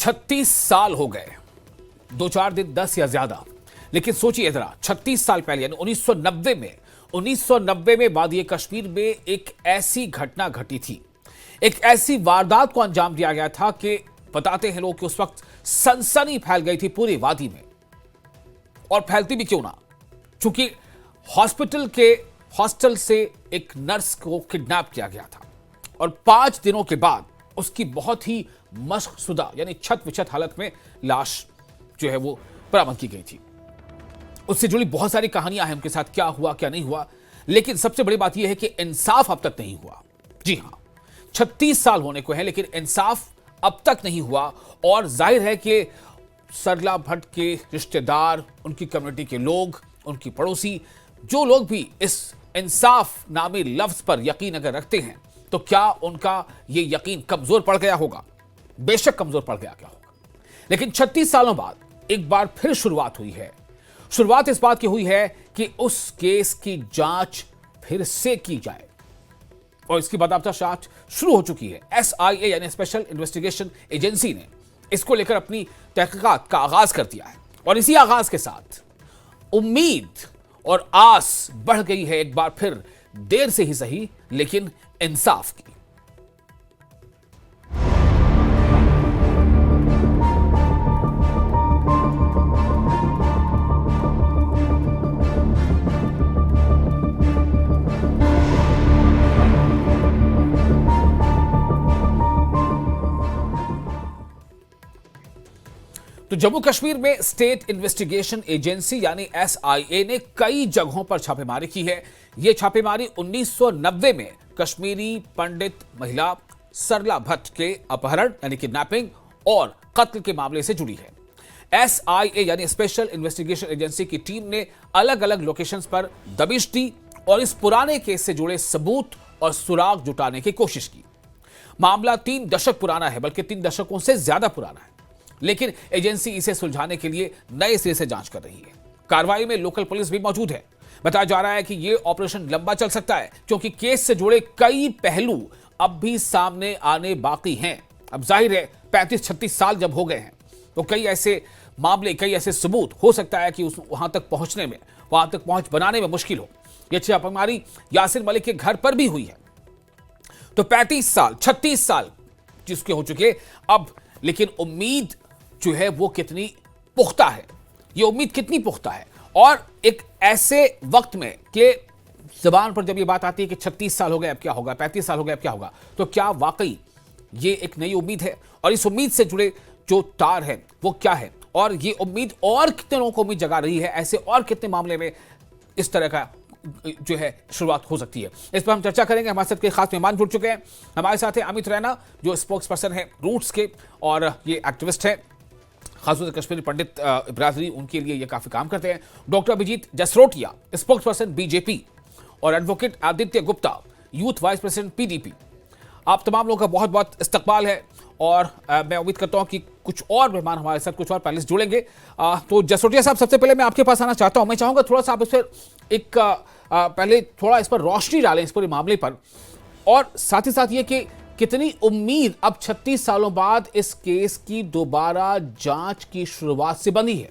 36 साल हो गए, 2-4 दिन 10 या ज्यादा। लेकिन सोचिए जरा, 36 साल पहले यानी 1990 में वादी कश्मीर में एक ऐसी घटना घटी थी, एक ऐसी वारदात को अंजाम दिया गया था कि बताते हैं लोग कि उस वक्त सनसनी फैल गई थी पूरी वादी में। और फैलती भी क्यों ना, क्योंकि हॉस्टल से एक नर्स को किडनैप किया गया था और 5 दिनों के बाद उसकी बहुत ही मशकशुदा यानी छत विछत हालत में लाश जो है वो बरामद की गई थी। उससे जुड़ी बहुत सारी कहानियां हैं, उनके साथ क्या हुआ क्या नहीं हुआ, लेकिन सबसे बड़ी बात यह है कि इंसाफ अब तक नहीं हुआ। जी हां, 36 साल होने को है लेकिन इंसाफ अब तक नहीं हुआ। और जाहिर है कि सरला भट्ट के रिश्तेदार, उनकी कम्युनिटी के लोग, उनकी पड़ोसी, जो लोग भी इस इंसाफ नामी लफ्ज पर यकीन अगर रखते हैं तो क्या उनका यह यकीन कमजोर पड़ गया होगा? बेशक कमजोर पड़ गया क्या होगा, लेकिन 36 सालों बाद एक बार फिर शुरुआत हुई है। शुरुआत इस बात की हुई है कि उस केस की जांच फिर से की जाए और इसकी बाकायदा जांच शुरू हो चुकी है। SIA यानी स्पेशल इन्वेस्टिगेशन एजेंसी ने इसको लेकर अपनी तहकीकात का आगाज कर दिया है और इसी आगाज के साथ उम्मीद और आस बढ़ गई है एक बार फिर, देर से ही सही लेकिन इंसाफ की। तो जम्मू कश्मीर में स्टेट इन्वेस्टिगेशन एजेंसी यानी SIA ने कई जगहों पर छापेमारी की है। यह छापेमारी 1990 में कश्मीरी पंडित महिला सरला भट्ट के अपहरण यानी किडनैपिंग और कत्ल के मामले से जुड़ी है। SIA यानी स्पेशल इन्वेस्टिगेशन एजेंसी की टीम ने अलग अलग लोकेशंस पर दबिश दी और इस पुराने केस से जुड़े सबूत और सुराग जुटाने की कोशिश की। मामला 3 दशक पुराना है, बल्कि 3 दशकों से ज्यादा पुराना है, लेकिन एजेंसी इसे सुलझाने के लिए नए सिरे से जांच कर रही है। कार्रवाई में लोकल पुलिस भी मौजूद है। बताया जा रहा है कि यह ऑपरेशन लंबा चल सकता है क्योंकि केस से जुड़े कई पहलू अब भी सामने आने बाकी हैं। अब जाहिर है 35-36 साल जब हो गए हैं तो कई ऐसे मामले, कई ऐसे सबूत हो सकता है कि वहां तक पहुंच बनाने में मुश्किल हो। यह छापेमारी यासिर मलिक के घर पर भी हुई है। तो 35 साल 36 साल जिसके हो चुके अब, लेकिन उम्मीद जो है वो कितनी पुख्ता है, ये उम्मीद कितनी पुख्ता है। और एक ऐसे वक्त में कि जबान पर जब ये बात आती है कि 36 साल हो गए अब क्या होगा, 35 साल हो गए अब क्या होगा, तो क्या वाकई ये एक नई उम्मीद है? और इस उम्मीद से जुड़े जो तार हैं वो क्या है, और ये उम्मीद और कितने लोगों को उम्मीद जगा रही है? ऐसे और कितने मामले में इस तरह का जो है शुरुआत हो सकती है? इस पर हम चर्चा करेंगे। हमारे साथ के खास मेहमान जुड़ चुके हैं। हमारे साथ है अमित रैना, जो स्पोक्स पर्सन है रूट्स के और ये एक्टिविस्ट है, खासतौर से कश्मीरी पंडित बिरादरी, उनके लिए ये काफी काम करते हैं। Doctor Abhijit Jasrotia, spokesperson BJP, और advocate Aditya Gupta, youth vice president PDP। आप तमाम लोगों का बहुत बहुत इस्तकबाल है और मैं उम्मीद करता हूं कि कुछ और मेहमान हमारे साथ, कुछ और पैनलिस्ट जुड़ेंगे। तो जसरोटिया साहब, सबसे पहले मैं आपके पास आना चाहता हूं। मैं चाहूंगा थोड़ा सा आप इस पर पहले थोड़ा इस पर रोशनी डालें, इस पूरे मामले पर, और साथ ही साथ ये कि कितनी उम्मीद अब 36 सालों बाद इस केस की दोबारा जांच की शुरुआत से बनी है?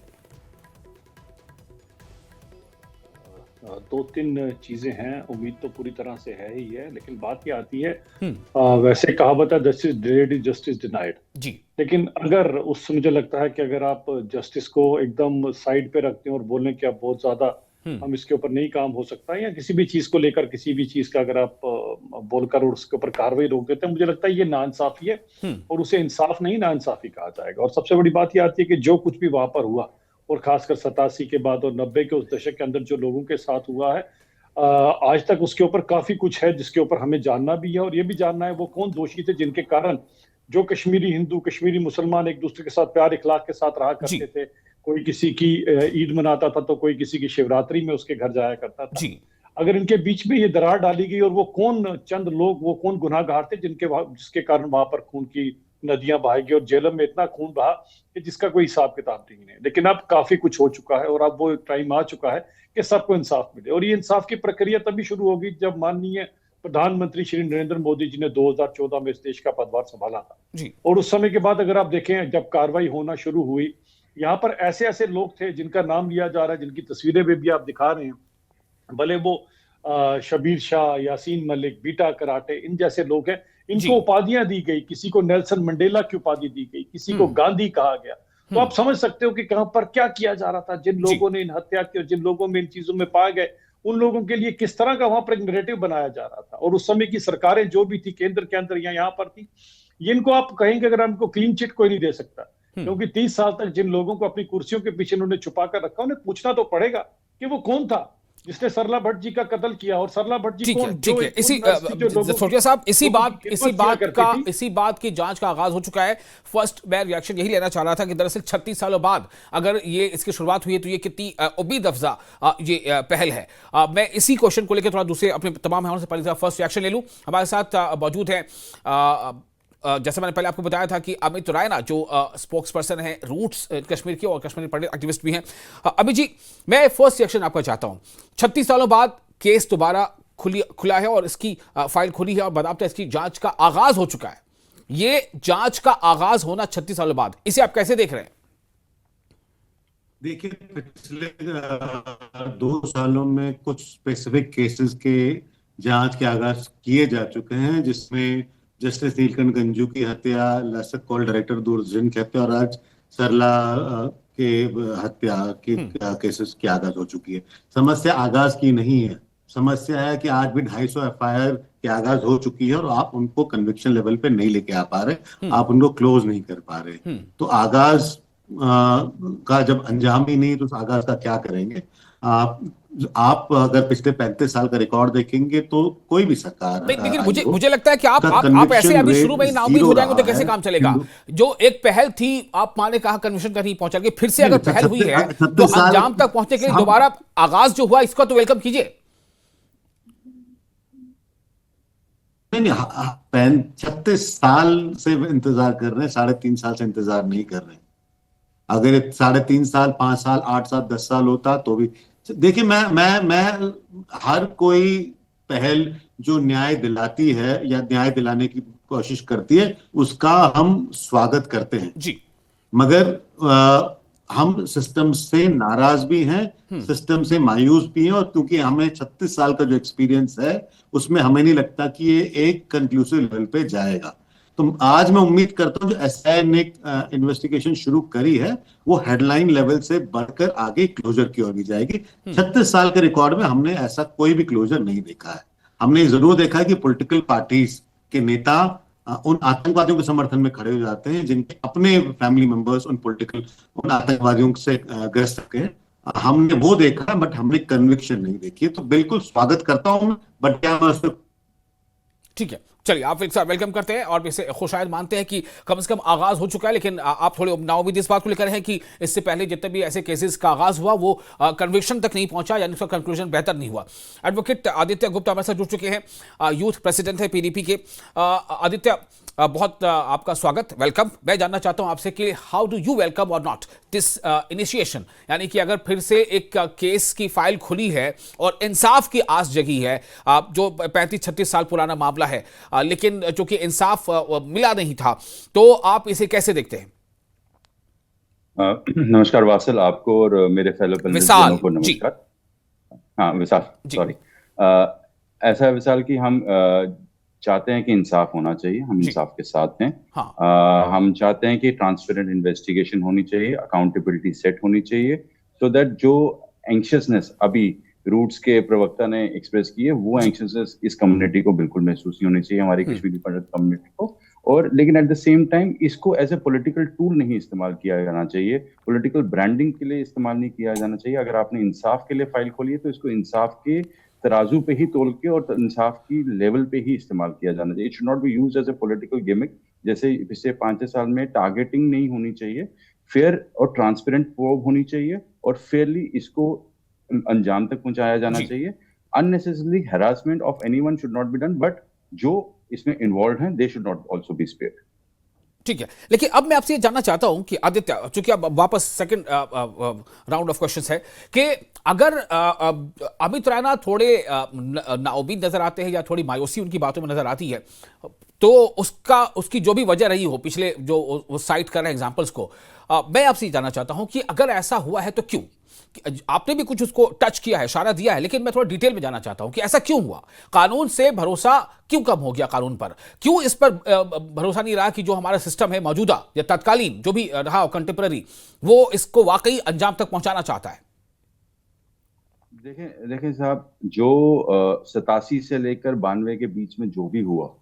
2-3 चीजें हैं। उम्मीद तो पूरी तरह से है ही है, लेकिन बात ये आती है, वैसे कहावत है justice delayed is justice denied जी। लेकिन अगर मुझे लगता है कि अगर आप जस्टिस को एकदम साइड पे रखते हैं और बोलें कि अब बहुत ज्यादा हम इसके ऊपर नहीं काम हो सकता, या किसी भी चीज को लेकर किसी भी चीज का अगर आप बोलकर और उसके ऊपर कार्रवाई रोक देते हैं, मुझे लगता है ये नाइंसाफी है और उसे इंसाफ नहीं नाइंसाफी कहा जाएगा। और सबसे बड़ी बात ये आती है कि जो कुछ भी वहां पर हुआ, और खासकर 87 के बाद और 90 के उस दशक के अंदर जो लोगों के साथ हुआ है, आज तक उसके ऊपर काफी कुछ है जिसके ऊपर हमें जानना भी है, और ये भी जानना है वो कौन दोषी थे जिनके कारण जो कश्मीरी हिंदू, कश्मीरी मुसलमान एक दूसरे के साथ प्यार इखलाक के साथ रहा करते थे। कोई किसी की ईद मनाता था तो कोई किसी की शिवरात्रि में उसके घर जाया करता था। अगर इनके बीच में ये दरार डाली गई, और वो कौन चंद लोग, वो कौन गुनाहगार थे जिसके कारण वहां पर खून की नदियां बहाएगी और जेलों में इतना खून बहा कि जिसका कोई हिसाब किताब नहीं है। लेकिन अब काफी कुछ हो चुका है और अब वो टाइम आ चुका है कि सबको इंसाफ मिले, और ये इंसाफ की प्रक्रिया तभी शुरू होगी जब माननीय प्रधानमंत्री श्री नरेंद्र मोदी जी ने 2014 में इस देश का पदभार संभाला था जी। और उस समय के बाद अगर आप देखें, जब कार्रवाई होना शुरू हुई, यहाँ पर ऐसे ऐसे लोग थे जिनका नाम लिया जा रहा है, जिनकी तस्वीरें भी आप दिखा रहे हैं, भले वो शबीर शाह, यासीन मलिक, बीटा कराटे, इन जैसे लोग हैं, इनको उपाधियां दी गई। किसी को नेल्सन मंडेला की उपाधि दी गई, किसी को गांधी कहा गया। तो आप समझ सकते हो कि कहां पर क्या किया जा रहा था। जिन लोगों ने इन हत्या की और जिन लोगों में इन चीजों में पाए गए, उन लोगों के लिए किस तरह का वहां पर एक नैरेटिव बनाया जा रहा था। और उस समय की सरकारें जो भी थी, केंद्र के अंदर या यहाँ पर थी, इनको आप कहेंगे अगर हमको क्लीन चिट कोई नहीं दे सकता, क्योंकि 30 साल तक जिन लोगों को अपनी कुर्सियों के पीछे उन्होंने छुपा कर रखा, उन्हें पूछना तो पड़ेगा कि वो कौन था जिसने सरला भट्ट जी का कत्ल किया। और सरला भट्ट जी कौन? ठीक है। सोटिया साहब, इसी बात की जांच का आगाज हो चुका है। फर्स्ट मैं रिएक्शन यही लेना चाह रहा था कि दरअसल 36 सालों बाद अगर ये इसकी शुरुआत हुई है तो ये कितनी उम्मीद अफजा ये पहल है। मैं इसी क्वेश्चन को लेकर थोड़ा दूसरे अपने तमाम मेहमानों से पहले फर्स्ट रिएक्शन ले लूं। हमारे साथ मौजूद है जैसे मैंने पहले आपको बताया था कि अमित रायना जो स्पोक्स पर्सन है रूट्स कश्मीर के और कश्मीरी पंडित एक्टिविस्ट भी हैं। अमित जी, मैं फर्स्ट रिएक्शन आपका चाहता हूं। 36 सालों बाद केस दोबारा खुला है और इसकी फाइल खुली है और बाकायदा इसकी जांच का आगाज हो चुका है। ये जांच का आगाज होना 36 सालों बाद, इसे आप कैसे देख रहे हैं? देखिए, पिछले 2 सालों में कुछ स्पेसिफिक केसेस के जांच के आगाज किए जा चुके हैं, जिसमें जस्टिस नीलकंठ गंजू की हत्या, लसक कॉल डायरेक्टर दूरदर्शन की हत्या और आज सरला के हत्या के केसेस की आगाज हो चुकी है। समस्या आगाज की नहीं है, समस्या है कि आज भी 250 एफआईआर की आगाज हो चुकी है और आप उनको कन्विक्शन लेवल पे नहीं लेके आ पा रहे, आप उनको क्लोज नहीं कर पा रहे। तो आगाज का जब अंजाम ही नहीं तो उस आगाज का क्या करेंगे? आप अगर पिछले 35 साल का रिकॉर्ड देखेंगे तो कोई भी सरकार, लेकिन मुझे लगता है कि आप ऐसे अभी शुरू में ही नाउमीद हो जाएंगे तो कैसे काम चलेगा? जो एक पहल थी, आप माने कहा कन्विक्शन का नहीं पहुंचा के, फिर से अगर पहल हुई है तो अंजाम तक पहुंचने के लिए दोबारा आगाज जो हुआ इसका तो वेलकम कीजिए। नहीं, 36 साल से इंतजार कर रहे हैं, 3.5 साल से इंतजार नहीं कर रहे हैं। अगर 3.5 साल, 5 साल, 8 साल, 10 साल होता तो भी देखिए, मैं हर कोई पहल जो न्याय दिलाती है या न्याय दिलाने की कोशिश करती है उसका हम स्वागत करते हैं जी। मगर हम सिस्टम से नाराज भी हैं, सिस्टम से मायूस भी हैं, और क्योंकि हमें 36 साल का जो एक्सपीरियंस है उसमें हमें नहीं लगता कि ये एक कंक्लूसिव लेवल पे जाएगा। तो आज मैं उम्मीद करता हूं जो एसआईए ने इन्वेस्टिगेशन शुरू करी है वो हेडलाइन लेवल से बढ़कर आगे क्लोजर की ओर भी जाएगी। 36 साल के रिकॉर्ड में हमने ऐसा कोई भी क्लोजर नहीं देखा है। हमने जरूर देखा है कि पॉलिटिकल पार्टीज के नेता उन आतंकवादियों के समर्थन में खड़े हो जाते हैं जिनके अपने फैमिली मेंबर्स उन आतंकवादियों से ग्रस्त हैं। हमने वो देखा, बट हमने कन्विक्शन नहीं देखी। तो बिल्कुल स्वागत करता हूं, बट क्या मैं ठीक है, चलिए आप एक साथ वेलकम करते हैं और इसे खुशायद मानते हैं कि कम से कम आगाज हो चुका है। लेकिन आप थोड़े नाउमीद इस बात को लेकर हैं कि इससे पहले जितने भी ऐसे केसेस का आगाज हुआ वो कन्विक्शन तक नहीं पहुंचा, यानी उसका कंक्लूजन बेहतर नहीं हुआ। एडवोकेट आदित्य गुप्ता हमारे साथ जुड़ चुके हैं, यूथ प्रेसिडेंट है पीडीपी के। आदित्य, बहुत आपका स्वागत, वेलकम। मैं जानना चाहता हूं आपसे कि हाउ डू यू वेलकम और नॉट दिस इनिशिएशन, यानी कि अगर फिर से एक केस की फाइल खुली है और इंसाफ की आस जगी है, जो 35-36 साल पुराना मामला है, लेकिन चूंकि इंसाफ मिला नहीं था, तो आप इसे कैसे देखते हैं? नमस्कार वासिल, आपको और मेरे फेलो पैनलिस्टों को नमस्कार। हाँ विशाल, सॉरी। ऐसा है विशाल कि हम चाहते हैं कि इंसाफ होना चाहिए, हम इंसाफ के साथ हैं। हाँ। हम चाहते हैं कि ट्रांसपेरेंट इन्वेस्टिगेशन होनी चाहिए, अकाउंटेबिलिटी सेट होनी चाहिए, सो दैट जो एंक्शियसनेस अभी रूट्स के प्रवक्ता ने एक्सप्रेस की है वो एंक्शियसनेस इस कम्युनिटी को बिल्कुल महसूस नहीं होनी चाहिए, हमारी कश्मीरी पंडित कम्युनिटी को। और लेकिन एट द सेम टाइम इसको एज ए पॉलिटिकल टूल नहीं इस्तेमाल किया जाना चाहिए, पॉलिटिकल ब्रांडिंग के लिए इस्तेमाल नहीं किया जाना चाहिए। अगर आपने इंसाफ के लिए फाइल खोली है तो इसको इंसाफ के तराजू पे ही तोल के और इंसाफ की लेवल पे ही इस्तेमाल किया जाना चाहिए। It should not be used as a political gimmick. जैसे पिछले 5 साल में टारगेटिंग नहीं होनी चाहिए, फेयर और ट्रांसपेरेंट प्रोब होनी चाहिए और फेयरली इसको अंजाम तक पहुंचाया जाना चाहिए। Unnecessarily harassment of anyone should not be done, but जो इसमें इन्वॉल्व हैं they should not also be spared. ठीक है, लेकिन अब मैं आपसे ये जानना चाहता हूं कि आदित्य, चूंकि अब वापस सेकंड राउंड ऑफ क्वेश्चंस है कि अगर अमित रैना थोड़े नाउमीद नजर आते हैं या थोड़ी मायूसी उनकी बातों में नजर आती है, तो उसकी जो भी वजह रही हो, पिछले जो वो साइट कर रहे हैं एग्जाम्पल्स को, मैं आपसे ये जानना चाहता हूं कि अगर ऐसा हुआ है तो क्यों? आपने भी कुछ उसको टच किया है, इशारा दिया है, लेकिन मैं थोड़ा डिटेल में जानना चाहता हूं कि ऐसा क्यों हुआ? कानून से भरोसा क्यों कम हो गया? कानून पर क्यों इस पर भरोसा नहीं रहा कि जो हमारा सिस्टम है मौजूदा या तत्कालीन जो भी रहा कंटेम्पररी, वो इसको वाकई अंजाम तक पहुंचाना चाहता है? देखें साहब, जो 87 से लेकर 92 के बीच में जो भी हुआ,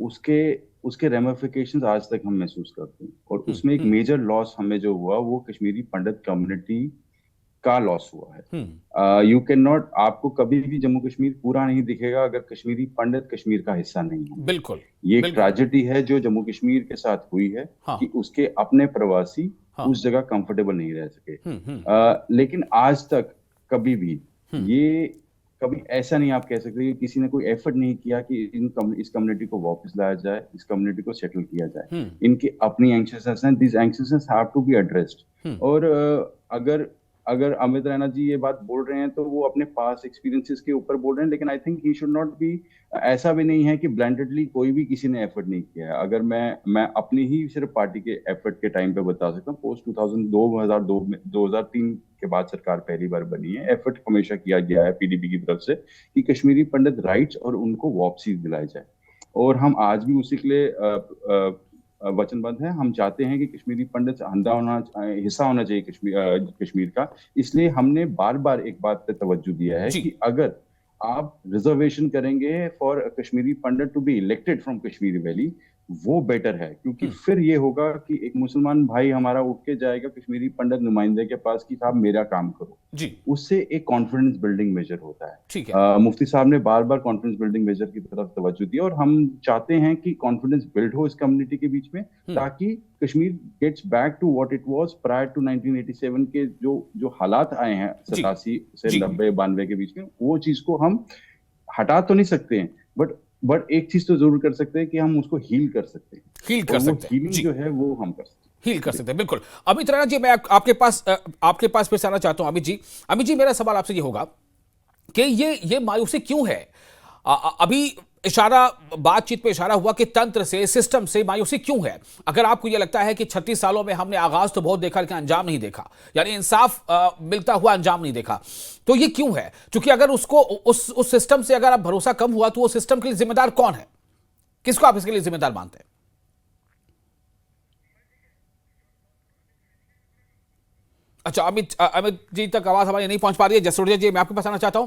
उसके रेमिफिकेशंस आज तक हम महसूस करते हैं। और उसमें एक मेजर लॉस हमें जो हुआ वो कश्मीरी पंडित कम्युनिटी का लॉस हुआ है। यू कैन नॉट, आपको कभी भी जम्मू कश्मीर पूरा नहीं दिखेगा अगर कश्मीरी पंडित कश्मीर का हिस्सा नहीं हो। बिल्कुल, ये एक ट्रेजेडी है जो जम्मू कश्मीर के साथ हुई है। हाँ। कि उसके अपने प्रवासी उस जगह कंफर्टेबल नहीं रह सके। लेकिन आज तक कभी भी ये कभी ऐसा नहीं आप कह सकते कि किसी ने कोई एफर्ट नहीं किया कि इस कम्युनिटी को वापस लाया जाए, इस कम्युनिटी को सेटल किया जाए। इनकी अपनी एंक्शियसनेस है, this anxiousness have to be addressed. और अगर अमित रैना जी ये बात बोल रहे हैं तो वो अपने पास एक्सपीरियंसेस के ऊपर बोल रहे हैं, लेकिन I think he should not B, ऐसा भी नहीं है कि ब्लैंडेडली कोई भी किसी ने एफर्ट नहीं किया है। अगर मैं अपनी ही सिर्फ पार्टी के एफर्ट के टाइम पे बता सकता हूँ, पोस्ट 2002 में 2003 के बाद सरकार पहली बार बनी है, एफर्ट हमेशा किया गया है पीडीपी की तरफ से कि कश्मीरी पंडित राइट्स और उनको वापसी दिलाई जाए। और हम आज भी उसी के लिए वचनबद्ध है। हम चाहते हैं कि कश्मीरी पंडित हिस्सा होना चाहिए कश्मीर का। इसलिए हमने बार बार एक बात पे तवज्जो दिया है कि अगर आप रिजर्वेशन करेंगे for Kashmiri Pandit to be elected from Kashmiri valley, वो बेटर है। क्योंकि फिर ये होगा कि एक मुसलमान भाई हमारा उठ के जाएगा कश्मीरी पंडित नुमाइंदे के पास कि साहब मेरा काम करो जी। उससे एक कॉन्फिडेंस बिल्डिंग मेजर होता है। ठीक है। मुफ्ती साहब ने बार बार कॉन्फिडेंस बिल्डिंग मेजर की तरफ तवज्जो दी और हम चाहते हैं कि कॉन्फिडेंस बिल्ड हो इस कम्युनिटी के बीच में, ताकि Kashmir gets back to what it was prior to 1987 के जो हालात आए हैं 87 से 90 92 के बीच में, वो चीज को हम हटा तो नहीं सकते हैं, बट एक चीज तो जरूर कर सकते हैं कि हम उसको हील कर सकते हैं। हीलिंग जो है वो हम कर सकते हैं, हील कर सकते हैं। बिल्कुल। अमित रैना जी, मैं आपके पास फिर से आना चाहता हूं। अमित जी, मेरा सवाल आपसे ये होगा कि ये मायूसी क्यों है? अभी बातचीत पे इशारा हुआ कि तंत्र से, सिस्टम से मायूसी क्यों है? अगर आपको यह लगता है कि 36 सालों में हमने आगाज तो बहुत देखा लेकिन अंजाम नहीं देखा, यानी इंसाफ मिलता हुआ अंजाम नहीं देखा, तो ये क्यों है? क्योंकि अगर उसको उस सिस्टम से अगर आप भरोसा कम हुआ तो वो सिस्टम के लिए जिम्मेदार कौन है? किसको आप इसके लिए जिम्मेदार मानते हैं? अच्छा, अमित जी तक आवाज हमारी नहीं पहुंच पा रही है। जसरोटिया जी, मैं आपके पास आना चाहता हूं।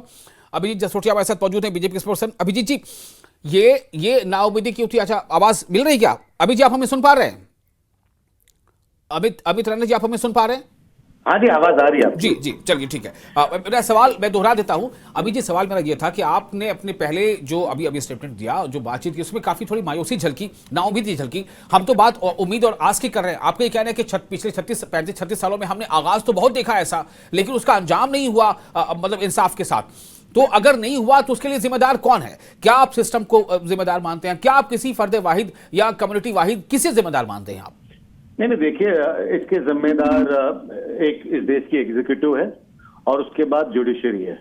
अभिजीत जसरोटिया हमारे साथ मौजूद है, बीजेपी के स्पोर्ट्सपर्सन। अभिजीत जी, ये नाउमीदी क्यों थी? अच्छा, आवाज मिल रही क्या? अभी जी आप हमें सुन पा रहे हैं? अमित रैना जी, आप हमें सुन पा रहे हैं? हाँ जी, आवाज आ रही है जी जी, चलिए ठीक है। मेरा सवाल मैं दोहरा देता हूं। अभी जी, सवाल मेरा ये था कि आपने अपने पहले जो अभी स्टेटमेंट दिया, जो बातचीत की, उसमें काफी थोड़ी मायूसी झलकी, नाउमीदी झलकी। हम तो बात उम्मीद और आस की कर रहे हैं। आपका ये कहना है कि पिछले 36 सालों में हमने आगाज तो बहुत देखा ऐसा, लेकिन उसका अंजाम नहीं हुआ, मतलब इंसाफ के साथ। तो अगर नहीं हुआ तो उसके लिए जिम्मेदार कौन है? क्या आप सिस्टम को जिम्मेदार मानते हैं? क्या आप किसी फर्द वाहिद या कम्युनिटी वाहिद, किसे जिम्मेदार मानते हैं आप? नहीं, देखिए, इसके जिम्मेदार एक इस देश की एग्जीक्यूटिव है और उसके बाद जुडिशरी है।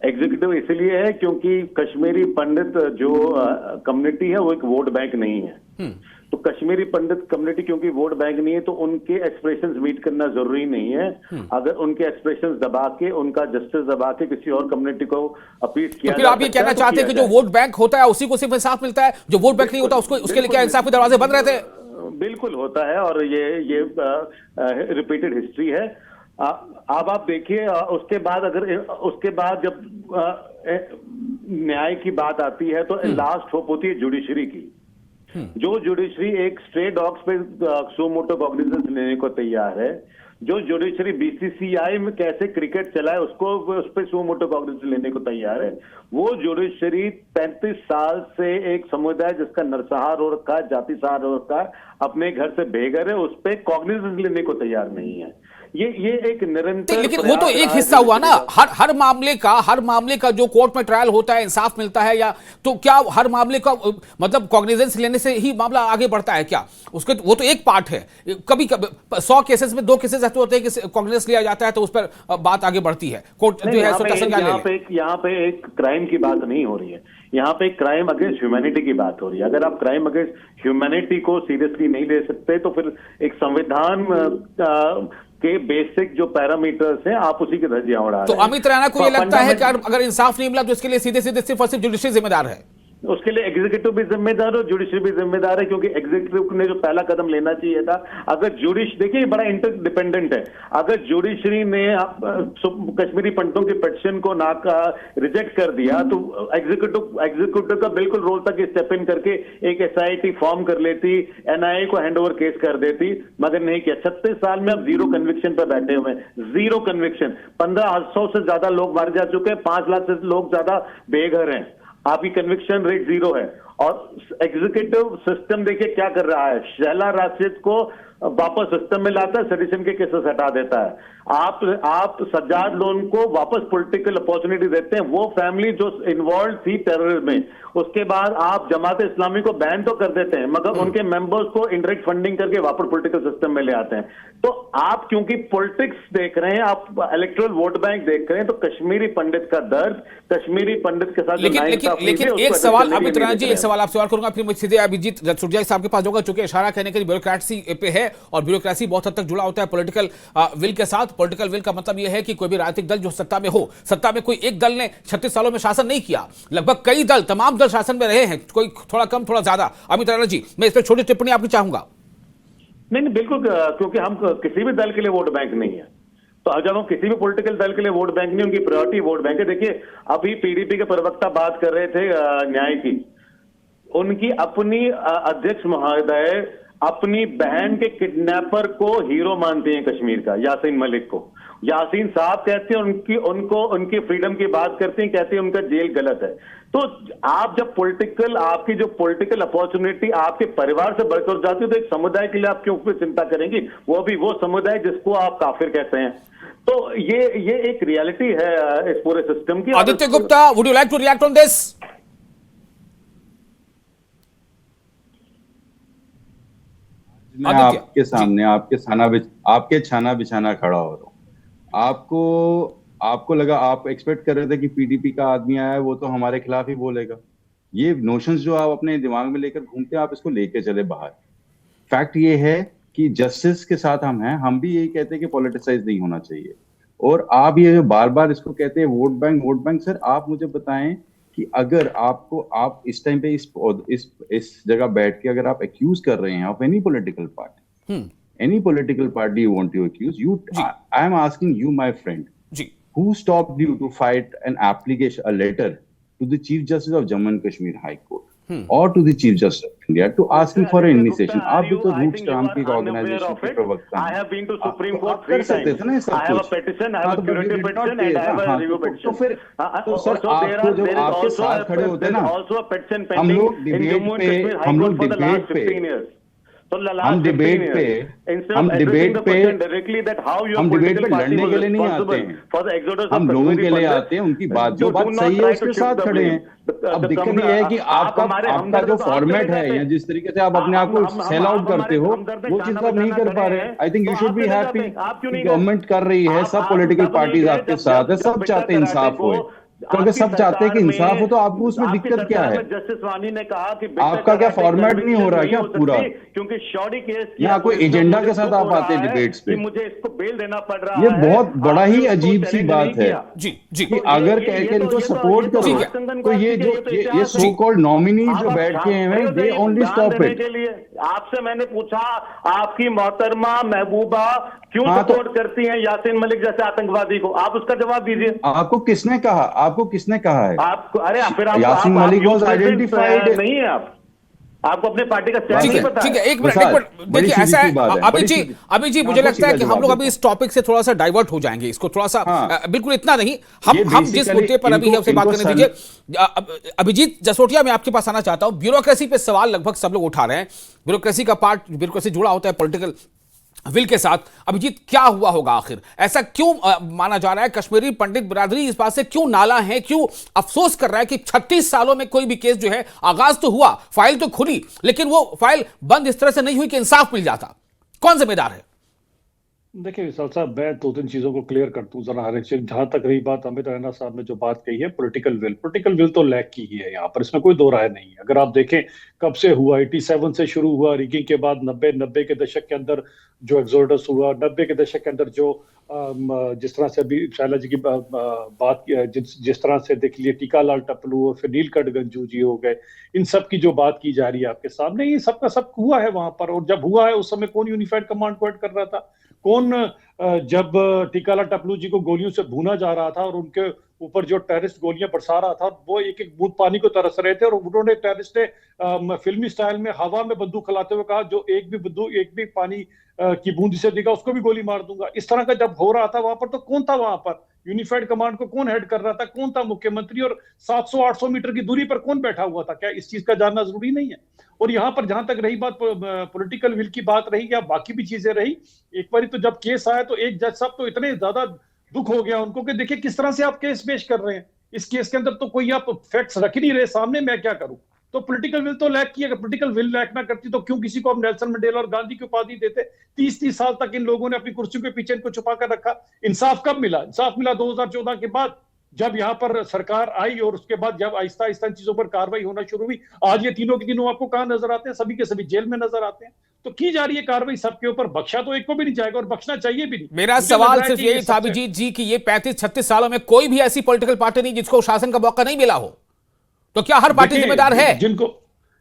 एग्जीक्यूटिव इसलिए है क्योंकि कश्मीरी पंडित जो कम्युनिटी है वो एक वोट बैंक नहीं है। तो कश्मीरी पंडित कम्युनिटी क्योंकि वोट बैंक नहीं है तो उनके एक्सप्रेशंस मीट करना जरूरी नहीं है। अगर उनके एक्सप्रेशंस दबा के, उनका जस्टिस दबा के किसी और कम्युनिटी को अपील किया, तो फिर आप ये कहना चाहते हैं कि जो वोट बैंक होता है उसी को सिर्फ इंसाफ मिलता है, जो वोट बैंक नहीं होता उसके लिए क्या इंसाफ के दरवाजे बंद रहते हैं? बिल्कुल होता है, और ये रिपीटेड हिस्ट्री है। आप देखिए, उसके बाद जब न्याय की बात आती है तो लास्ट होप होती है जुडिशरी की। जो जुडिशरी एक स्ट्रे डॉग्स पे सो मोटो कॉग्निजेंस लेने को तैयार है, जो जुडिशरी बीसीसीआई में कैसे क्रिकेट चलाए उस पर सो मोटो कॉग्निजेंस लेने को तैयार है, वो जुडिशरी 35 साल से एक समुदाय जिसका नरसंहार हो रखा, जाति सहार हो रखा, अपने घर से बेघर है, उस पर कॉग्निजेंस लेने को तैयार नहीं है। ये एक निरंतर, लेकिन वो तो एक हिस्सा हुआ ना, हर मामले का जो कोर्ट में ट्रायल होता है, इंसाफ मिलता है, या तो क्या हर मामले का मतलब कॉग्निजेंस लेने से ही मामला आगे बढ़ता है क्या? उसके वो तो एक पार्ट है। कभी 100 केसेस में 2 केसेस ऐसे होते हैं कि कॉग्निजेंस लिया जाता है तो उस पर बात आगे बढ़ती है, कोर्ट जो है सो यहाँ पे एक क्राइम की बात नहीं हो रही है, यहाँ पे क्राइम अगेंस्ट ह्यूमैनिटी की बात हो रही है। अगर आप क्राइम अगेंस्ट ह्यूमैनिटी को सीरियसली नहीं ले सकते तो फिर एक संविधान के बेसिक जो पैरामीटर्स हैं आप उसी के धज्जियां उड़ा रहे हैं। तो अमित रैना को ये लगता है कि अगर इंसाफ नहीं मिला तो इसके लिए सीधे सिर्फ और सिर्फ जुडिशरी जिम्मेदार है? उसके लिए एग्जीक्यूटिव भी जिम्मेदार और जुडिशरी भी जिम्मेदार है, क्योंकि एग्जीक्यूटिव ने जो पहला कदम लेना चाहिए था, अगर देखिए बड़ा इंटरडिपेंडेंट है, अगर जुडिशरी ने कश्मीरी पंडितों के पिटीशन को रिजेक्ट कर दिया तो एग्जीक्यूटिव का बिल्कुल रोल था कि स्टेप इन करके एक SIT फॉर्म कर लेती, NIA को हैंडओवर केस कर देती, मगर नहीं किया। 36 साल में अब 0 कन्विक्शन पर बैठे हुए हैं, 0 कन्विक्शन। 1500 से ज्यादा लोग मारे जा चुके हैं, 5 लाख से लोग ज्यादा बेघर हैं, आपकी कन्विक्शन रेट 0 है। और एग्जीक्यूटिव सिस्टम देखिए क्या कर रहा है, शैला राशिद को वापस सिस्टम में लाता है, सेडिशन के केसेस हटा देता है। आप सज्जाद लोन को वापस पॉलिटिकल अपॉर्चुनिटी देते हैं, वो फैमिली जो इन्वॉल्व थी टेररिज्म में, उसके बाद आप जमात इस्लामी को बैन तो कर देते हैं मगर उनके मेंबर्स को इनडायरेक्ट फंडिंग करके वापस पॉलिटिकल सिस्टम में ले आते हैं। तो आप क्योंकि पॉलिटिक्स देख रहे हैं, आप इलेक्टोरल वोट बैंक देख रहे हैं, तो कश्मीरी पंडित का दर्द, कश्मीरी पंडित के साथ लेकिन एक सवाल अमित रैना जी, एक सवाल आपसे और करूंगा, फिर मैं सीधे अभिजीत जसरोटिया साहब के पास जाऊंगा, चूंकि इशारा करने के लिए ब्यूरोक्रेसी पे है और ब्यूरोक्रेसी बहुत हद तक जुड़ा होता है पॉलिटिकल विल के साथ। पॉलिटिकल विल का मतलब यह है कि कोई भी राजनीतिक दल जो सत्ता में हो, सत्ता में कोई एक दल ने 36 सालों में शासन नहीं किया, लगभग कई दल, तमाम दल शासन में रहे हैं, कोई थोड़ा कम थोड़ा ज्यादा। अमित रैना जी, मैं इस पर छोटी टिप्पणी आपकी चाहूंगा। नहीं बिल्कुल, क्योंकि हम किसी भी दल के लिए वोट बैंक नहीं है, तो जब हम किसी भी पॉलिटिकल दल के लिए वोट बैंक नहीं, उनकी प्रायोरिटी वोट बैंक है। देखिए अभी PDP के प्रवक्ता बात कर रहे थे न्याय की, उनकी अपनी अध्यक्ष महोदय अपनी बहन के किडनैपर को हीरो मानते हैं कश्मीर का, यासीन मलिक को। यासीन साहब कहते हैं उनकी फ्रीडम की बात करते हैं, कहते हैं उनका जेल गलत है। तो आप जब आपकी जो पॉलिटिकल अपॉर्चुनिटी आपके परिवार से बढ़कर जाती है तो एक समुदाय के लिए आप क्यों फिर चिंता करेंगी, वो भी वो समुदाय जिसको आप काफिर कहते हैं। तो ये एक रियलिटी है इस पूरे सिस्टम की। Aditya Gupta, would you like to react on this? मैं आपके सामने आपके छाना बिछाना खड़ा हो रहा हूं। आपको लगा, आप एक्सपेक्ट कर रहे थे कि PDP का आदमी आया है वो तो हमारे खिलाफ ही बोलेगा। ये नोशंस जो आप अपने दिमाग में लेकर घूमते हैं, आप इसको लेके चले बाहर। फैक्ट ये है कि जस्टिस के साथ हम हैं, हम भी यही कहते हैं कि पॉलिटिसाइज नहीं होना चाहिए। और आप ये जो बार बार इसको कहते हैं वोट बैंक, सर आप मुझे बताएं कि अगर आप इस टाइम पे इस जगह बैठ के अगर आप एक्यूज कर रहे हैं of any political party you want to accuse, I am asking you my friend, who stopped you to fight an application, a letter to the Chief Justice of Jammu and Kashmir High Court or to the Chief Justice of India to ask him for an initiation? आप भी तो root stamp की organisation के प्रवक्ता हैं। I have been to Supreme Court कर सकते थे ना ये सब कुछ। I have a petition, I have a curative petition and I have a review petition। तो फिर तो सर आपको जो आपके साथ खड़े होते हैं ना, हम लोग डिबेट पे लड़ने के लिए नहीं आते हैं, हम लोगों के लिए आते हैं, उनकी बात जो बात सही है उसके साथ खड़े हैं। अब दिक्कत ये है कि आपका जो फॉर्मेट है या जिस तरीके से आप अपने आप को सेल आउट करते हो वो चीज आप नहीं कर पा रहे। I think you should be happy, government कर रही है, सब पॉलिटिकल पार्टीज आपके साथ है, सब चाहते हैं इंसाफ हो, क्योंकि सब चाहते हैं कि इंसाफ हो, तो आपको उसमें दिक्कत क्या है? जस्टिस वानी ने कहा कि आपका क्या फॉर्मेट नहीं हो रहा क्या पूरा? क्योंकि शौरी केस या कोई एजेंडा के साथ आप आते हैं डिबेट्स पे, मुझे इसको बेल देना पड़ रहा ये बहुत बड़ा ही अजीब सी बात है जी कि अगर कह के इनको सपोर्ट करो तो ये सो कॉल्ड नॉमिनी जो बैठ के हैं दे ओनली स्टॉप इट। आपसे मैंने पूछा आपकी मोहतरमा महबूबा क्यों सपोर्ट करती हैं यासीन मलिक जैसे आतंकवादी को, आप उसका जवाब दीजिए। आपको किसने कहा है? आपको अरे फिर यासीन मलिक वाज आइडेंटिफाइड नहीं है, आपको अपने पार्टी का स्टैंड नहीं पता। ठीक है, एक मिनट देखिए, ऐसा है अभी जी मुझे लगता है कि हम लोग अभी इस टॉपिक से थोड़ा सा डाइवर्ट हो जाएंगे, इसको थोड़ा सा बिल्कुल इतना नहीं, हम जिस मुद्दे पर अभी हमसे बात करने दीजिए। अभिजीत जसरोटिया, मैं आपके पास आना चाहता हूं। ब्यूरोक्रेसी पे सवाल लगभग सब लोग उठा रहे हैं, ब्यूरोक्रेसी का पार्ट, ब्यूरोक्रेसी जुड़ा होता है पॉलिटिकल विल के साथ। अभिजीत, क्या हुआ होगा आखिर? ऐसा क्यों माना जा रहा है? कश्मीरी पंडित बिरादरी इस बात से क्यों नाला है, क्यों अफसोस कर रहा है कि 36 सालों में कोई भी केस जो है, आगाज तो हुआ, फाइल तो खुली, लेकिन वो फाइल बंद इस तरह से नहीं हुई कि इंसाफ मिल जाता? कौन जिम्मेदार है? देखिए विशाल साहब, मैं दो तीन चीजों को क्लियर कर दूं जरा हर एक चीज। जहां तक रही बात अमित रैना साहब ने जो बात कही है, पॉलिटिकल विल तो लैक की ही है यहाँ पर, इसमें कोई दो राय नहीं है। अगर आप देखें कब से हुआ, 87 से शुरू हुआ रिगिंग के बाद, 90 के दशक के अंदर जो एक्सोडस हुआ, 90 के दशक के अंदर जो जिस तरह से अभी शैला जी की बात जिस तरह से देख लीजिए, टीका लाल टपलू और फिर नीलकंठ गंजू जी हो गए, इन सब की जो बात की जा रही है आपके सामने, ये सबका सब हुआ है वहां पर। और जब हुआ है उस समय कौन यूनिफाइड कमांड को हेड कर रहा था? कौन जब टीकाला टपलू जी को गोलियों से भूना जा रहा था और उनके ऊपर जो टेररिस्ट गोलियां बरसा रहा था, वो एक एक बूंद पानी को तरस रहे थे, और उन्होंने टेररिस्ट ने फिल्मी स्टाइल में हवा में बंदूक खिलाते हुए कहा, जो एक भी पानी की बूंद से दिखा उसको भी गोली मार दूंगा। इस तरह का जब हो रहा था वहां पर, तो कौन था वहां पर? यूनिफाइड कमांड को कौन हेड कर रहा था? कौन था मुख्यमंत्री? और 700-800 मीटर की दूरी पर कौन बैठा हुआ था? क्या इस चीज का जानना जरूरी नहीं है? और यहाँ पर जहां तक रही बात पॉलिटिकल विल की बात रही या बाकी भी चीजें रही, एक बार तो जब केस आया तो एक जज साहब तो इतने ज्यादा दुख हो गया उनको कि देखिए किस तरह से आप केस पेश कर रहे हैं, इस केस के अंदर तो कोई आप फैक्ट्स रख ही नहीं रहे सामने, मैं क्या करूं? तो पॉलिटिकल विल तो लैक की। अगर पॉलिटिकल विल लैक ना करती तो क्यों किसी को हम नेल्सन मंडेला और गांधी की उपाधि देते? 30-30 साल तक इन लोगों ने अपनी कुर्सियों के पीछे इनको छुपा कर रखा। इंसाफ कब मिला? इंसाफ मिला 2014 के बाद, जब यहाँ पर सरकार आई और उसके बाद जब आहिस्ता आहिस्ता चीजों पर कार्रवाई होना शुरू हुई। आज ये तीनों के तीनों आपको कहां नजर आते हैं? सभी के सभी जेल में नजर आते हैं। तो की जा रही है कार्रवाई सबके ऊपर, बख्शा तो एक को भी नहीं जाएगा और बख्शना चाहिए भी नहीं। मेरा सवाल सिर्फ यही था अभिजीत जी कि ये 35-36 सालों में कोई भी ऐसी पॉलिटिकल पार्टी नहीं जिसको शासन का मौका नहीं मिला हो, तो क्या हर पार्टी जिम्मेदार है? जिनको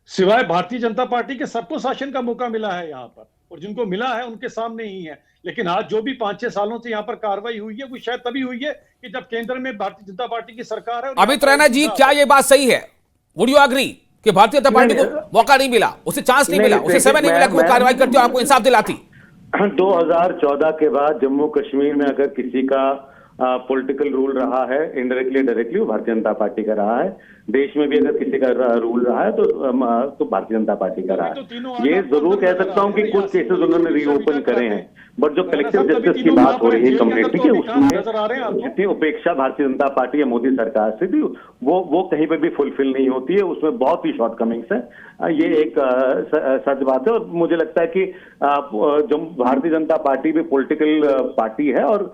सिवाय भारतीय जनता पार्टी के सबको शासन का मौका मिला है यहाँ पर, और जिनको मिला है उनके सामने ही है। लेकिन आज जो भी 5-6 सालों से यहाँ पर कार्रवाई हुई है, वो शायद तभी हुई है कि जब केंद्र में भारतीय जनता पार्टी की सरकार है। अमित रैना जी, क्या ये बात सही है? वुड यू एग्री कि भारतीय जनता पार्टी को मौका नहीं मिला, उसे चांस नहीं मिला, उसे समय नहीं मिला कि वो कार्रवाई करती और आपको इंसाफ दिलाती? 2014 के बाद जम्मू कश्मीर में अगर किसी का पॉलिटिकल रूल रहा है, इनडायरेक्टली डायरेक्टली, वो भारतीय जनता पार्टी का रहा है। देश में भी अगर किसी का रूल रहा है तो भारतीय जनता पार्टी का रहा है। ये जरूर कह सकता हूं कि कुछ केसेस उन्होंने रीओपन करे हैं, बट जो कलेक्टिव जस्टिस की बात हो रही है कम्युनिटी की, उसमें जितनी उपेक्षा भारतीय जनता पार्टी या मोदी सरकार से भी वो कहीं पर भी फुलफिल नहीं होती है। उसमें बहुत ही शॉर्टकमिंग्स है, ये एक सच बात है। और मुझे लगता है कि जो भारतीय जनता पार्टी भी पॉलिटिकल पार्टी है और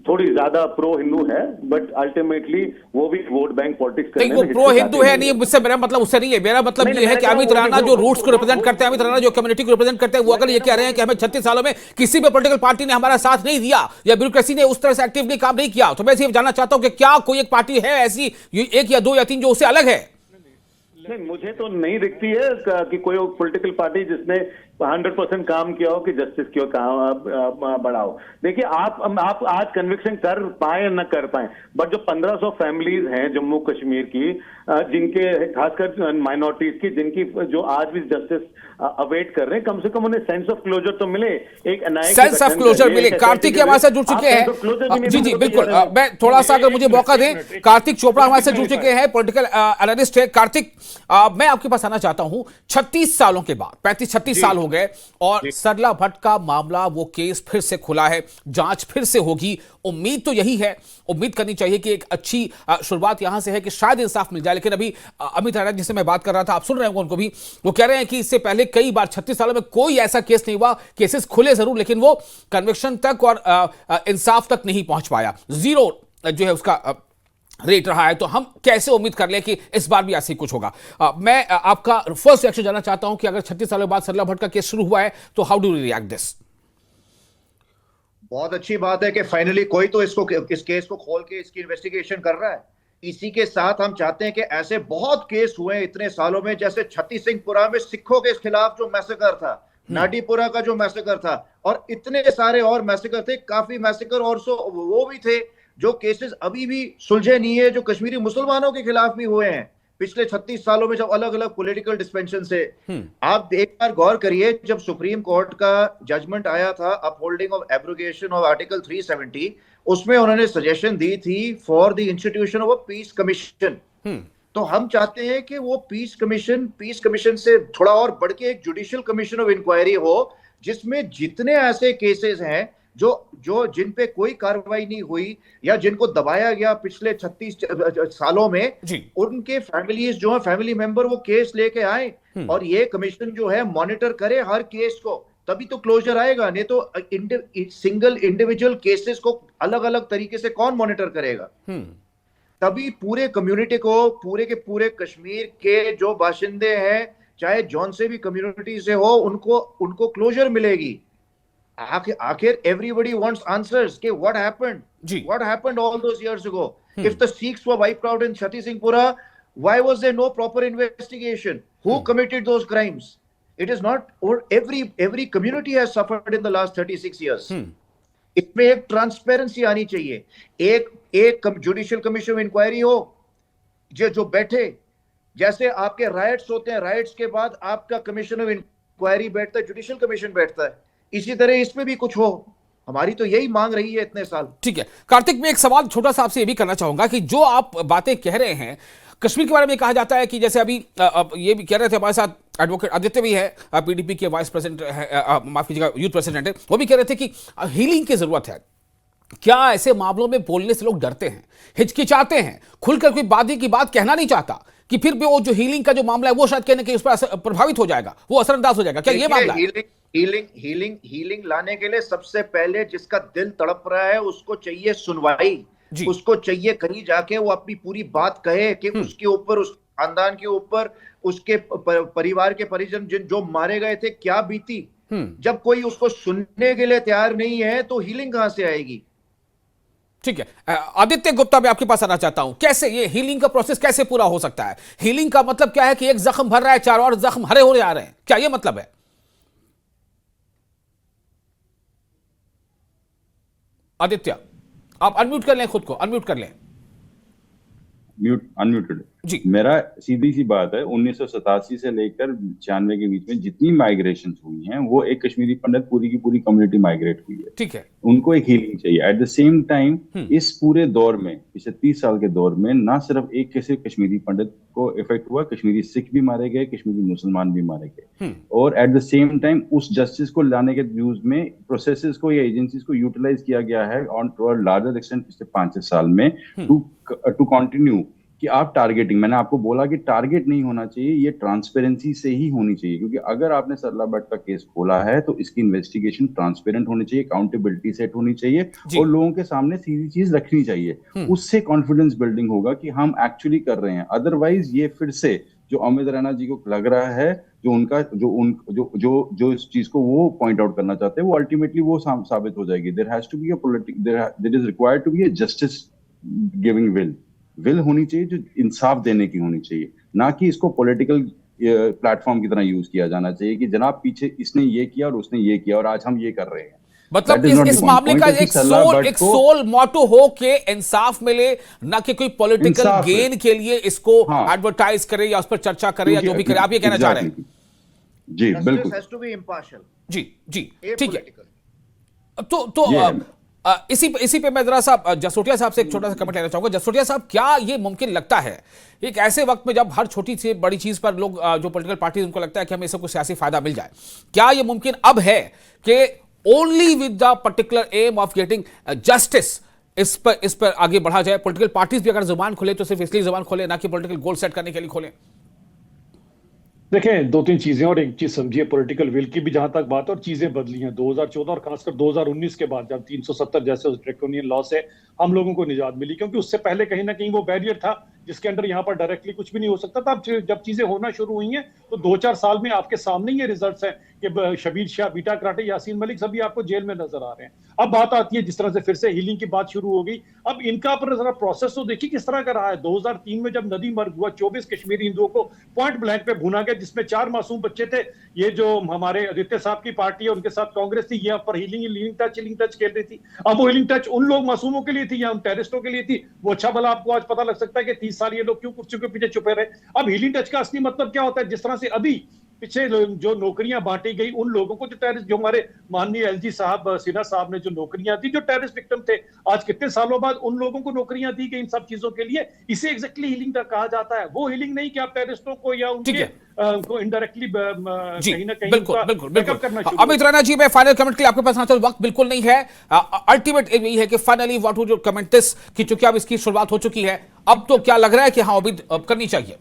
थोड़ी ज्यादा प्रो हिंदू है, बट अल्टीमेटली वो भी वोट बैंक पॉलिटिक्स नहीं, वो प्रो हिंदू है नहीं, मुझसे मेरा मतलब उससे नहीं है। मेरा मतलब ये है कि अमित रैना जो रूट्स को रिप्रेजेंट करते हैं, अमित रैना जो कम्युनिटी को रिप्रेजेंट करते हैं, वो अगर ये कह रहे हैं कि हमें 36 सालों में किसी भी पॉलिटिकल पार्टी ने हमारा साथ नहीं दिया या ब्यूरोक्रेसी ने उस तरह से एक्टिवली काम नहीं किया, तो मैं सिर्फ जानना चाहता हूं कि क्या कोई एक पार्टी है ऐसी, एक या दो या तीन, जो उससे अलग है? नहीं, मुझे तो नहीं दिखती है कि कोई पॉलिटिकल पार्टी जिसने 100% काम किया हो कि जस्टिस की बढ़ाओ। देखिए, आप आज कन्विक्शन कर पाए या न कर पाए, बट जो 1500 फैमिलीज हैं जम्मू कश्मीर की, जिनके खासकर माइनॉरिटीज की, जिनकी जो आज भी जस्टिस अवेट कर रहे हैं, कम से कम उन्हें सेंस ऑफ क्लोजर तो मिले, एक सेंस ऑफ क्लोजर मिले। कार्तिक हमारे साथ जुड़ चुके हैं। जी बिल्कुल, मैं थोड़ा सा अगर मुझे मौका दें, कार्तिक चोपड़ा हमारे साथ जुड़ चुके हैं, पॉलिटिकल एनालिस्ट है। कार्तिक, मैं आपके पास आना चाहता हूं। 36 सालों के बाद, 35-36 साल हो गए और सरला भट्ट का मामला, वो केस फिर से खुला है, जांच फिर से होगी। उम्मीद तो यही है, उम्मीद करनी चाहिए कि एक अच्छी शुरुआत यहां से है कि शायद इंसाफ मिल जाए। लेकिन अभी अमित रैना जिससे मैं बात कर रहा था, आप सुन रहे होंगे उनको भी, वो कह रहे हैं कि इससे पहले कई बार 36 सालों में कोई ऐसा केस नहीं हुआ, केसेस खुले जरूर लेकिन वो कन्विक्शन तक और इंसाफ तक नहीं पहुंच पाया, जीरो जो है उसका रेट रहा है। तो हम कैसे उम्मीद कर लें कि इस बार भी ऐसे ही कुछ होगा? मैं आपका फर्स्ट रिएक्शन जानना चाहता हूं कि अगर 36 सालों बाद सरला भट्ट का केस शुरू हुआ है तो how do you react this? बहुत अच्छी बात है कि फाइनली कोई तो इस केस को खोल के इसकी इन्वेस्टिगेशन कर रहा है। इसी के साथ हम चाहते हैं कि ऐसे बहुत केस हुए हैं इतने सालों में, जैसे छत्ती सिंहपुरा में सिखों के खिलाफ जो मैसेकर था, नाडीपुरा का जो मैसेकर था, और इतने सारे और मैसेकर थे, काफी मैसेकर और वो भी थे जो केसेस अभी भी सुलझे नहीं है, जो कश्मीरी मुसलमानों के खिलाफ भी हुए हैं पिछले 36 सालों में, जब अलग अलग पॉलिटिकल डिस्पेंशन से। आप एक बार गौर करिए, जब सुप्रीम कोर्ट का जजमेंट आया था upholding of abrogation of article 370, उसमें उन्होंने सजेशन दी थी for the institution of a peace commission. तो हम चाहते हैं कि वो पीस कमीशन से थोड़ा और बढ़ के एक जुडिशियल कमीशन ऑफ इंक्वायरी हो, जिसमें जितने ऐसे केसेस हैं जो जो जिन पे कोई कार्रवाई नहीं हुई या जिनको दबाया गया पिछले 36 सालों में, उनके फैमिलीज जो है, फैमिली मेंबर वो केस लेके आए और ये कमीशन जो है मॉनिटर करे हर केस को, तभी तो क्लोजर आएगा। नहीं तो सिंगल इंडिविजुअल केसेस को अलग अलग तरीके से कौन मॉनिटर करेगा? तभी पूरे कम्युनिटी को, पूरे के पूरे कश्मीर के जो बाशिंदे हैं, चाहे जौन से भी कम्युनिटी से हो, उनको क्लोजर मिलेगी। आखिर everybody wants answers कि what happened all those years ago? If the Sikhs were wiped out in Chatti Singhpura, why was there no proper investigation? Who committed those crimes? It is not, or every community has suffered in the last 36 years. इसमें एक transparency आनी चाहिए। एक judicial commission inquiry हो जो बैठे, जैसे आपके राइट्स होते हैं, राइट्स के बाद आपका कमीशन ऑफ इंक्वायरी बैठता है, जुडिशियल कमीशन बैठता है, इसी तरह इसमें भी कुछ हो। हमारी तो यही मांग रही है इतने साल। ठीक है कार्तिक, मैं एक सवाल छोटा सा आपसे ये भी करना चाहूंगा कि जो आप बातें कह रहे हैं कश्मीर के बारे में, कहा जाता है कि जैसे अभी ये भी कह रहे थे हमारे साथ एडवोकेट आदित्य भी है, पीडीपी के वाइस प्रेसिडेंट है, माफ कीजिएगा यूथ प्रेसिडेंट है, वो भी कह रहे थे कि हीलिंग की जरूरत है। क्या ऐसे मामलों में बोलने से लोग डरते हैं, हिचकिचाते हैं, खुलकर कोई बात की बात कहना नहीं चाहता कि फिर भी वो जो हीलिंग का जो मामला है वो शायद कहने के उस पर प्रभावित हो जाएगा, वो असरअंदाज हो जाएगा? क्या ये मामला है? हीलिंग लाने के लिए सबसे पहले जिसका दिल तड़प रहा है उसको चाहिए सुनवाई, उसको चाहिए कहीं जाके वो अपनी पूरी बात कहे कि उसके ऊपर, उस खानदान के ऊपर, उसके परिवार के परिजन जो मारे गए थे क्या बीती। जब कोई उसको सुनने के लिए तैयार नहीं है तो हीलिंग कहां से आएगी? ठीक है आदित्य गुप्ता, मैं आपके पास आना चाहता हूं, कैसे ये हीलिंग का प्रोसेस कैसे पूरा हो सकता है? हीलिंग का मतलब क्या है कि एक जख्म भर रहा है, 4 और जख्म हरे हो जा रहे हैं, क्या ये मतलब है? आदित्य आप अनम्यूट कर लें, खुद को अनम्यूट कर लें। अनम्यूटेड जी। मेरा सीधी सी बात है, 1987 से लेकर 96 के बीच में जितनी माइग्रेशन हुई हैं वो एक कश्मीरी पंडित पूरी की पूरी कम्युनिटी माइग्रेट हुई है। ठीक है, उनको एक हीलिंग चाहिए। एट द सेम टाइम इस पूरे दौर में, पिछले 30 साल के दौर में, ना सिर्फ एक कैसे कश्मीरी पंडित को इफेक्ट हुआ, कश्मीरी सिख भी मारे गए, कश्मीरी मुसलमान भी मारे गए, और एट द सेम टाइम उस जस्टिस को लाने के यूज में प्रोसेसेस को या एजेंसीज को यूटिलाइज किया गया है on to a larger extent पिछले 5-6 साल में टू कंटिन्यू कि आप टारगेटिंग, मैंने आपको बोला कि टारगेट नहीं होना चाहिए, ये ट्रांसपेरेंसी से ही होनी चाहिए, क्योंकि अगर आपने सरला भट्ट का केस खोला है तो इसकी इन्वेस्टिगेशन ट्रांसपेरेंट होनी चाहिए, अकाउंटेबिलिटी सेट होनी चाहिए और लोगों के सामने सीधी चीज रखनी चाहिए। उससे कॉन्फिडेंस बिल्डिंग होगा कि हम एक्चुअली कर रहे हैं। अदरवाइज ये फिर से जो अमित रैना जी को लग रहा है, जो इस चीज को वो पॉइंट आउट करना चाहते हैं, वो अल्टीमेटली वो साबित हो जाएगी। There has to be there is required to be a justice giving will होनी चाहिए, जो इंसाफ देने की होनी चाहिए, ना कि इसको पॉलिटिकल प्लेटफॉर्म की तरह यूज किया जाना चाहिए कि जनाब पीछे इसने ये किया और उसने ये किया और आज हम ये कर रहे हैं। मतलब इस मामले का एक सोल मोटो हो के इंसाफ मिले, ना कि कोई पॉलिटिकल गेन के लिए इसको एडवर्टाइज करे या उस पर चर्चा करे या जो भी करे। आप ये कहना चाह रहे हैं? जी बिल्कुल। जी ठीक है। तो इसी पे मैं जरा सा जसोटिया साहब से एक छोटा सा कमेंट लेना चाहूंगा। जसोटिया साहब, क्या ये मुमकिन लगता है एक ऐसे वक्त में जब हर छोटी से बड़ी चीज पर लोग जो पॉलिटिकल पार्टी उनको लगता है कि हमें इससे कुछ सियासी फायदा मिल जाए, क्या ये मुमकिन अब है कि only with the particular aim of getting justice इस पर आगे बढ़ा जाए? पॉलिटिकल पार्टीज भी अगर जुबान खोले तो सिर्फ इसलिए जुबान खोले, ना कि पॉलिटिकल गोल सेट करने के लिए खोले। देखें, 2-3 चीजें और एक चीज समझिए, पॉलिटिकल विल की भी जहां तक बात है और चीजें बदली हैं 2014 और खासकर 2019 के बाद, जब 370 जैसे उस ड्रैकोनियन लॉ से हम लोगों को निजात मिली, क्योंकि उससे पहले कहीं ना कहीं वो बैरियर था जिसके अंडर यहाँ पर डायरेक्टली कुछ भी नहीं हो सकता था। अब जब चीजें होना शुरू हुई हैं तो 2-4 साल में आपके सामने ये रिजल्ट्स हैं कि शबीर शाह, बीटा कराटे, यासीन मलिक सभी आपको जेल में नजर आ रहे हैं। अब बात आती है जिस तरह से फिर से हीलिंग की बात शुरू हो गई, अब इनका पर जरा प्रोसेस तो देखिए किस तरह का रहा है। 2003 में जब नदी मर्ग हुआ, 24 कश्मीरी हिंदुओं को पॉइंट ब्लैंक पे भूना गया, जिसमें 4 मासूम बच्चे थे। ये जो हमारे आदित्य साहब की पार्टी है उनके साथ कांग्रेस थी, यहाँ पर हीलिंग टच खेल रही थी। अब वो हीलिंग टच उन लोग मासूमों के लिए थी या उन टेररिस्टों के लिए थी, वो अच्छा भला आपको आज पता लग सकता है कि 30 साल ये लोग क्यों कुर्सियों के पीछे छुपे रहे। अब हीलिंग टच का असली मतलब क्या होता है? जिस तरह से अभी पीछे जो नौकरियां बांटी गई उन लोगों को, जो टेररिस्ट, जो हमारे माननीय एलजी साहब, सिन्हा साहब ने जो नौकरियां दी, जो टेररिस्ट विक्टिम थे, आज कितने सालों बाद उन लोगों को नौकरियां दी गई इन सब चीजों के लिए। इसे एग्जैक्टली हीलिंग कहा जाता है। वो हीलिंग नहीं कि आप टेररिस्टों को या उनके को इनडायरेक्टली कहीं ना कहीं बिल्कुल करना। अमित रैना जी, मैं फाइनल कमेंट के लिए आपके पास आना चाहूं, वक्त बिल्कुल नहीं है। अल्टीमेट यही है कि finally what would you comment this, कि चूंकि अब इसकी शुरुआत हो चुकी है, अब तो क्या लग रहा है कि हाँ उम्मीद करनी चाहिए?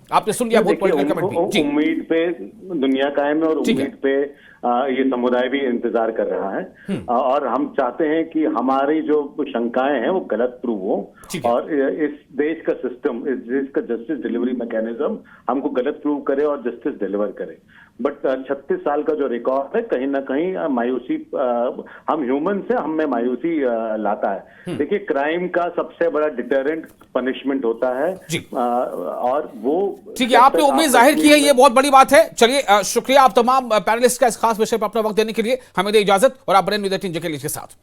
आपने सुन लिया बहुत पॉलिटिकल कमेंट भी। उम्मीद पे दुनिया कायम है और उम्मीद पे ये समुदाय भी इंतजार कर रहा है और हम चाहते हैं कि हमारी जो शंकाएं हैं वो गलत प्रूव हो और इस देश का सिस्टम, इस देश का जस्टिस डिलीवरी मैकेनिज्म हमको गलत प्रूव करे और जस्टिस डिलीवर करे। बट 36 साल का जो रिकॉर्ड है कहीं ना कहीं मायूसी, हम ह्यूमन से हम में मायूसी लाता है। देखिए, क्राइम का सबसे बड़ा डिटरेंट पनिशमेंट होता है और वो ठीक है, आपने उम्मीद जाहिर की है, ये बहुत बड़ी बात है। चलिए, शुक्रिया आप तमाम पैनलिस्ट का इस खास विषय पर अपना वक्त देने के लिए। हमें दे इजाजत और आप बने न्यूज़ 18 के साथ।